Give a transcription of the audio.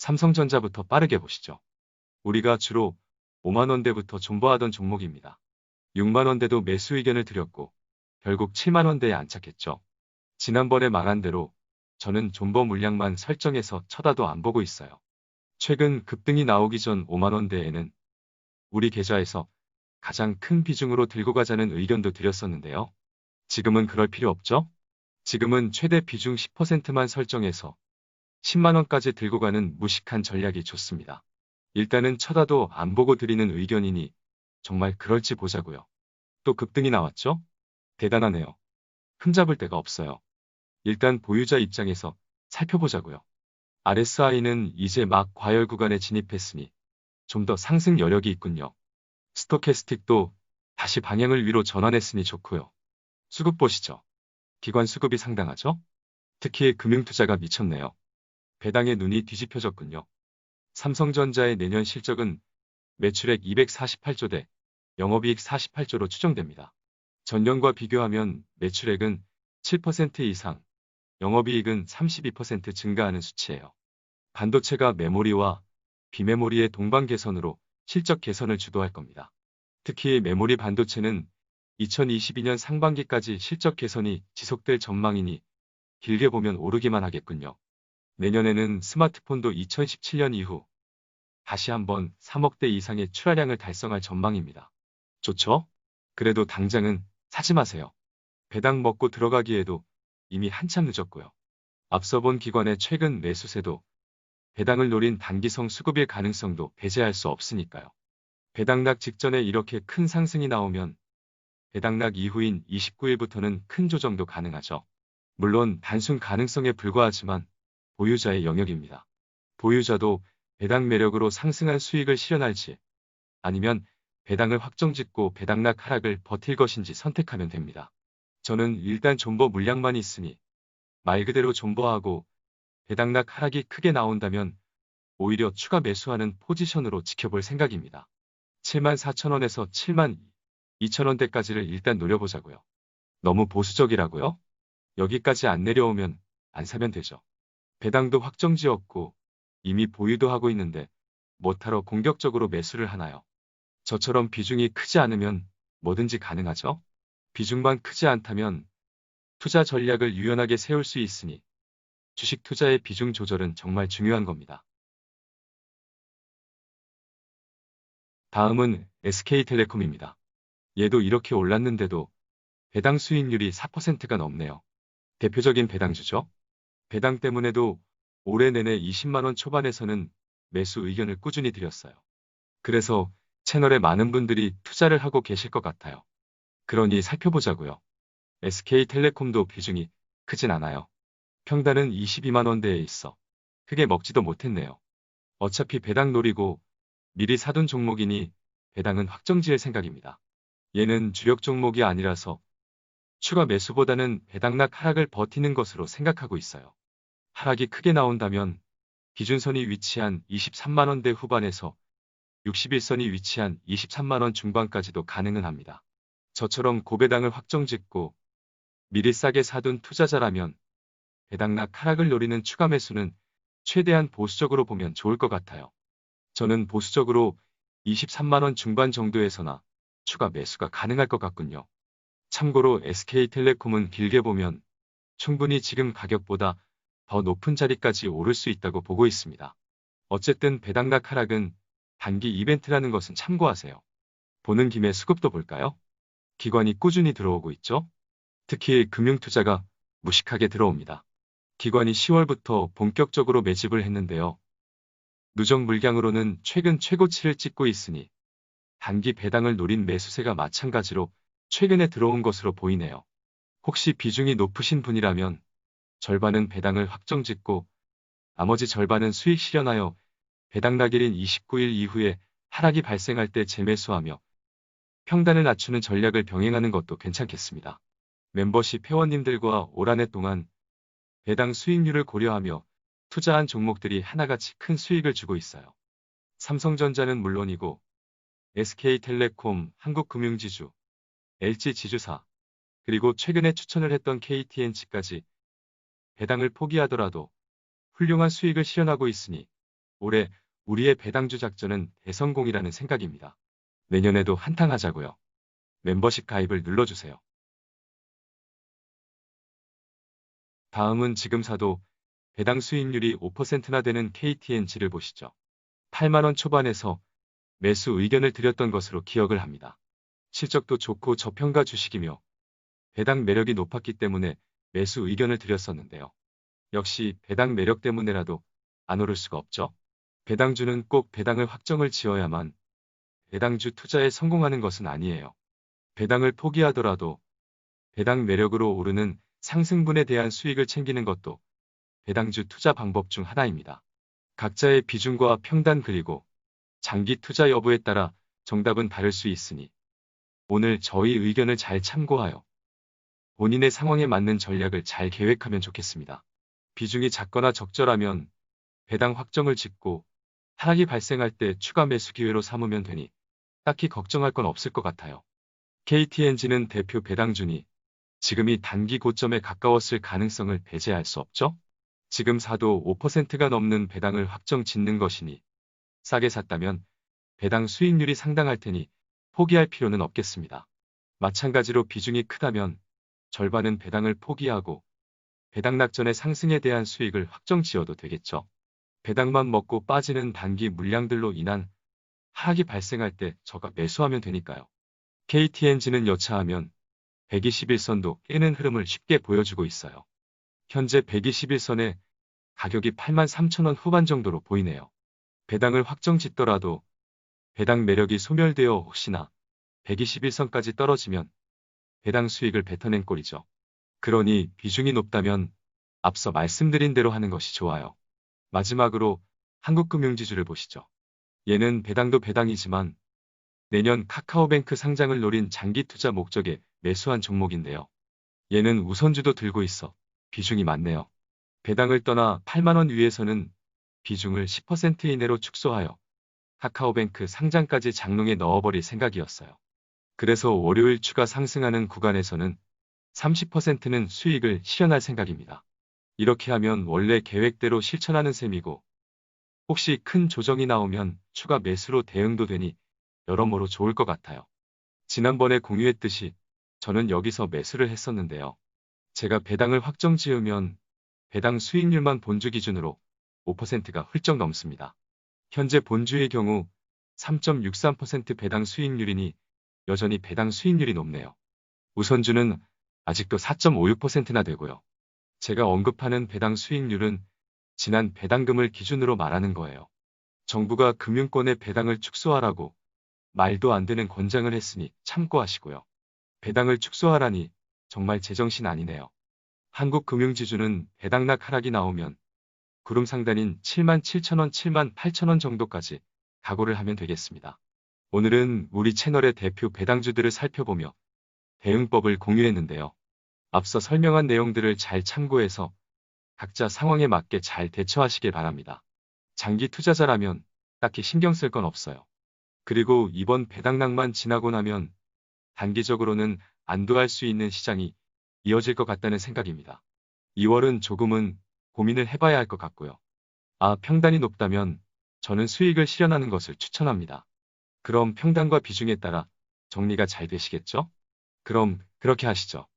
삼성전자부터 빠르게 보시죠. 우리가 주로 5만원대부터 존버하던 종목입니다. 6만원대도 매수 의견을 드렸고 결국 7만원대에 안착했죠. 지난번에 말한 대로 저는 존버 물량만 설정해서 쳐다도 안 보고 있어요. 최근 급등이 나오기 전 5만원대에는 우리 계좌에서 가장 큰 비중으로 들고 가자는 의견도 드렸었는데요. 지금은 그럴 필요 없죠? 지금은 최대 비중 10%만 설정해서 10만원까지 들고 가는 무식한 전략이 좋습니다. 일단은 쳐다도 안 보고 드리는 의견이니 정말 그럴지 보자고요. 또 급등이 나왔죠? 대단하네요. 흠잡을 데가 없어요. 일단 보유자 입장에서 살펴보자고요. RSI는 이제 막 과열 구간에 진입했으니 좀 더 상승 여력이 있군요. 스토캐스틱도 다시 방향을 위로 전환했으니 좋고요. 수급 보시죠. 기관 수급이 상당하죠? 특히 금융투자가 미쳤네요. 배당의 눈이 뒤집혀졌군요. 삼성전자의 내년 실적은 매출액 248조 대 영업이익 48조로 추정됩니다. 전년과 비교하면 매출액은 7% 이상, 영업이익은 32% 증가하는 수치예요. 반도체가 메모리와 비메모리의 동반 개선으로 실적 개선을 주도할 겁니다. 특히 메모리 반도체는 2022년 상반기까지 실적 개선이 지속될 전망이니 길게 보면 오르기만 하겠군요. 내년에는 스마트폰도 2017년 이후 다시 한번 3억대 이상의 출하량을 달성할 전망입니다. 좋죠? 그래도 당장은 사지 마세요. 배당 먹고 들어가기에도 이미 한참 늦었고요. 앞서 본 기관의 최근 매수세도 배당을 노린 단기성 수급일 가능성도 배제할 수 없으니까요. 배당락 직전에 이렇게 큰 상승이 나오면 배당락 이후인 29일부터는 큰 조정도 가능하죠. 물론 단순 가능성에 불과하지만 보유자의 영역입니다. 보유자도 배당 매력으로 상승한 수익을 실현할지 아니면 배당을 확정짓고 배당락 하락을 버틸 것인지 선택하면 됩니다. 저는 일단 존버 물량만 있으니 말 그대로 존버하고 배당락 하락이 크게 나온다면 오히려 추가 매수하는 포지션으로 지켜볼 생각입니다. 74,000원에서 72,000원대까지를 일단 노려보자고요. 너무 보수적이라고요? 여기까지 안 내려오면 안 사면 되죠. 배당도 확정지었고 이미 보유도 하고 있는데 뭐하러 공격적으로 매수를 하나요? 저처럼 비중이 크지 않으면 뭐든지 가능하죠? 비중만 크지 않다면 투자 전략을 유연하게 세울 수 있으니 주식 투자의 비중 조절은 정말 중요한 겁니다. 다음은 SK텔레콤입니다. 얘도 이렇게 올랐는데도 배당 수익률이 4%가 넘네요. 대표적인 배당주죠. 배당 때문에도 올해 내내 20만원 초반에서는 매수 의견을 꾸준히 드렸어요. 그래서 채널에 많은 분들이 투자를 하고 계실 것 같아요. 그러니 살펴보자고요. SK텔레콤도 비중이 크진 않아요. 평단은 22만원대에 있어 크게 먹지도 못했네요. 어차피 배당 노리고 미리 사둔 종목이니 배당은 확정지을 생각입니다. 얘는 주력 종목이 아니라서 추가 매수보다는 배당락 하락을 버티는 것으로 생각하고 있어요. 하락이 크게 나온다면 기준선이 위치한 23만원대 후반에서 61선이 위치한 23만원 중반까지도 가능은 합니다. 저처럼 고배당을 확정짓고 미리 싸게 사둔 투자자라면 배당락 하락을 노리는 추가 매수는 최대한 보수적으로 보면 좋을 것 같아요. 저는 보수적으로 23만원 중반 정도에서나 추가 매수가 가능할 것 같군요. 참고로 SK텔레콤은 길게 보면 충분히 지금 가격보다 더 높은 자리까지 오를 수 있다고 보고 있습니다. 어쨌든 배당락 하락은 단기 이벤트라는 것은 참고하세요. 보는 김에 수급도 볼까요? 기관이 꾸준히 들어오고 있죠? 특히 금융투자가 무식하게 들어옵니다. 기관이 10월부터 본격적으로 매집을 했는데요. 누적 물량으로는 최근 최고치를 찍고 있으니 단기 배당을 노린 매수세가 마찬가지로 최근에 들어온 것으로 보이네요. 혹시 비중이 높으신 분이라면 절반은 배당을 확정짓고 나머지 절반은 수익 실현하여 배당 낙일인 29일 이후에 하락이 발생할 때 재매수하며 평단을 낮추는 전략을 병행하는 것도 괜찮겠습니다. 멤버십 회원님들과 올 한 해 동안 배당 수익률을 고려하며 투자한 종목들이 하나같이 큰 수익을 주고 있어요. 삼성전자는 물론이고 SK텔레콤, 한국금융지주, LG지주사, 그리고 최근에 추천을 했던 KTNC까지 배당을 포기하더라도 훌륭한 수익을 실현하고 있으니 올해 우리의 배당주 작전은 대성공이라는 생각입니다. 내년에도 한탕 하자고요. 멤버십 가입을 눌러주세요. 다음은 지금 사도 배당 수익률이 5%나 되는 KTNG를 보시죠. 8만원 초반에서 매수 의견을 드렸던 것으로 기억을 합니다. 실적도 좋고 저평가 주식이며 배당 매력이 높았기 때문에 매수 의견을 드렸었는데요. 역시 배당 매력 때문에라도 안 오를 수가 없죠. 배당주는 꼭 배당을 확정을 지어야만 배당주 투자에 성공하는 것은 아니에요. 배당을 포기하더라도 배당 매력으로 오르는 상승분에 대한 수익을 챙기는 것도 배당주 투자 방법 중 하나입니다. 각자의 비중과 평단 그리고 장기 투자 여부에 따라 정답은 다를 수 있으니 오늘 저희 의견을 잘 참고하여 본인의 상황에 맞는 전략을 잘 계획하면 좋겠습니다. 비중이 작거나 적절하면 배당 확정을 짓고 하락이 발생할 때 추가 매수 기회로 삼으면 되니 딱히 걱정할 건 없을 것 같아요. KTNG는 대표 배당주니 지금이 단기 고점에 가까웠을 가능성을 배제할 수 없죠? 지금 사도 5%가 넘는 배당을 확정 짓는 것이니 싸게 샀다면 배당 수익률이 상당할 테니 포기할 필요는 없겠습니다. 마찬가지로 비중이 크다면 절반은 배당을 포기하고 배당 낙전의 상승에 대한 수익을 확정 지어도 되겠죠. 배당만 먹고 빠지는 단기 물량들로 인한 하락이 발생할 때 저가 매수하면 되니까요. KTNG는 여차하면 121선도 깨는 흐름을 쉽게 보여주고 있어요. 현재 121선에 가격이 83,000원 후반 정도로 보이네요. 배당을 확정 짓더라도 배당 매력이 소멸되어 혹시나 121선까지 떨어지면 배당 수익을 뱉어낸 꼴이죠. 그러니 비중이 높다면 앞서 말씀드린 대로 하는 것이 좋아요. 마지막으로 한국금융지주를 보시죠. 얘는 배당도 배당이지만 내년 카카오뱅크 상장을 노린 장기 투자 목적에 매수한 종목인데요. 얘는 우선주도 들고 있어 비중이 많네요. 배당을 떠나 8만원 위에서는 비중을 10% 이내로 축소하여 카카오뱅크 상장까지 장롱에 넣어버릴 생각이었어요. 그래서 월요일 추가 상승하는 구간에서는 30%는 수익을 실현할 생각입니다. 이렇게 하면 원래 계획대로 실천하는 셈이고 혹시 큰 조정이 나오면 추가 매수로 대응도 되니 여러모로 좋을 것 같아요. 지난번에 공유했듯이 저는 여기서 매수를 했었는데요. 제가 배당을 확정 지으면 배당 수익률만 본주 기준으로 5%가 훌쩍 넘습니다. 현재 본주의 경우 3.63% 배당 수익률이니 여전히 배당 수익률이 높네요. 우선주는 아직도 4.56%나 되고요. 제가 언급하는 배당 수익률은 지난 배당금을 기준으로 말하는 거예요. 정부가 금융권의 배당을 축소하라고 말도 안 되는 권장을 했으니 참고하시고요. 배당을 축소하라니 정말 제정신 아니네요. 한국금융지주는 배당락 하락이 나오면 구름 상단인 77,000원, 78,000원 정도까지 각오를 하면 되겠습니다. 오늘은 우리 채널의 대표 배당주들을 살펴보며 대응법을 공유했는데요. 앞서 설명한 내용들을 잘 참고해서 각자 상황에 맞게 잘 대처하시길 바랍니다. 장기 투자자라면 딱히 신경 쓸 건 없어요. 그리고 이번 배당락만 지나고 나면 단기적으로는 안도할 수 있는 시장이 이어질 것 같다는 생각입니다. 2월은 조금은 고민을 해봐야 할 것 같고요. 평단이 높다면 저는 수익을 실현하는 것을 추천합니다. 그럼 평단과 비중에 따라 정리가 잘 되시겠죠? 그럼 그렇게 하시죠.